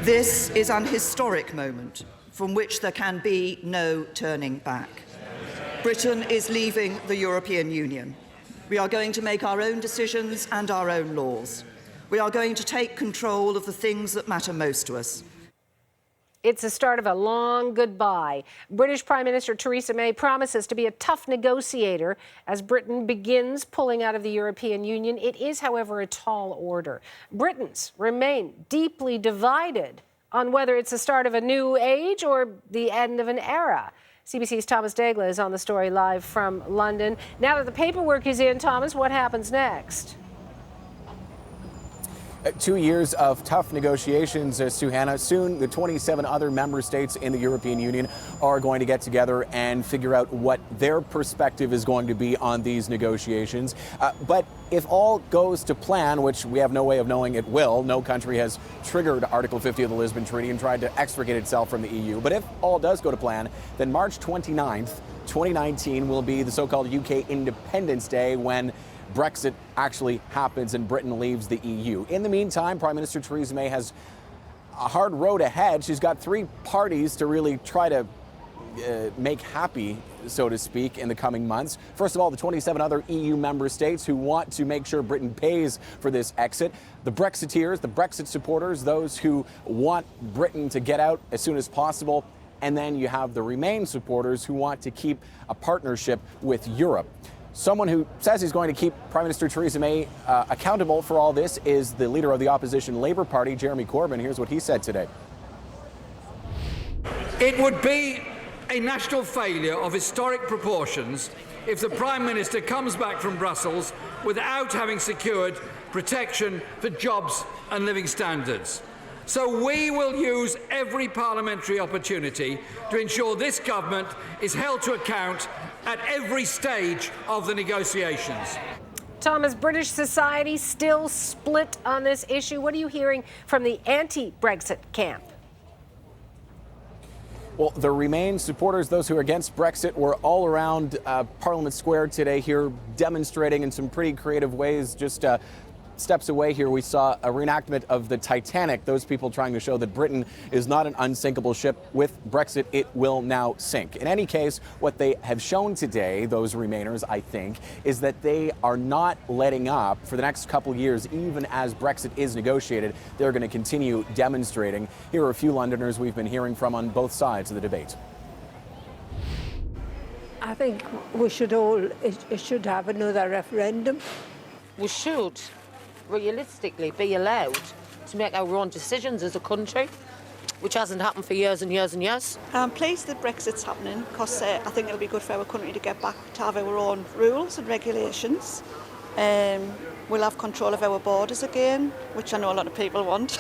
This is an historic moment from which there can be no turning back. Britain is leaving the European Union. We are going to make our own decisions and our own laws. We are going to take control of the things that matter most to us. It's the start of a long goodbye. British Prime Minister Theresa May promises to be a tough negotiator as Britain begins pulling out of the European Union. It is, however, a tall order. Britons remain deeply divided on whether it's the start of a new age or the end of an era. CBC's Thomas Daigle is on the story live from London. Now that the paperwork is in, Thomas, what happens next? 2 years of tough negotiations, Suhanna. Soon, the 27 other member states in the European Union are going to get together and figure out what their perspective is going to be on these negotiations. But if all goes to plan, which we have no way of knowing it will, no country has triggered Article 50 of the Lisbon Treaty and tried to extricate itself from the EU. But if all does go to plan, then March 29th, 2019 will be the so-called UK Independence Day, when Brexit actually happens and Britain leaves the EU. In the meantime, Prime Minister Theresa May has a hard road ahead. She's got three parties to really try to make happy, so to speak, in the coming months. First of all, the 27 other EU member states who want to make sure Britain pays for this exit. The Brexiteers, the Brexit supporters, those who want Britain to get out as soon as possible. And then you have the Remain supporters who want to keep a partnership with Europe. Someone who says he's going to keep Prime Minister Theresa May accountable for all this is the leader of the opposition Labour Party, Jeremy Corbyn. Here's what he said today. It would be a national failure of historic proportions if the Prime Minister comes back from Brussels without having secured protection for jobs and living standards. So we will use every parliamentary opportunity to ensure this government is held to account at every stage of the negotiations. Thomas, British society still split on this issue. What are you hearing from the anti-Brexit camp? Well, the Remain supporters, those who are against Brexit, were all around Parliament Square today here demonstrating in some pretty creative ways. Just steps away here, we saw a reenactment of the Titanic, those people trying to show that Britain is not an unsinkable ship. With Brexit, it will now sink. In any case, what they have shown today, those Remainers, I think, is that they are not letting up for the next couple of years. Even as Brexit is negotiated, they're going to continue demonstrating. Here are a few Londoners we've been hearing from on both sides of the debate. I think we should should have another referendum. We should realistically be allowed to make our own decisions as a country, which hasn't happened for years and years and years. I'm pleased that Brexit's happening because I think it'll be good for our country to get back to have our own rules and regulations. We'll have control of our borders again, which I know a lot of people want.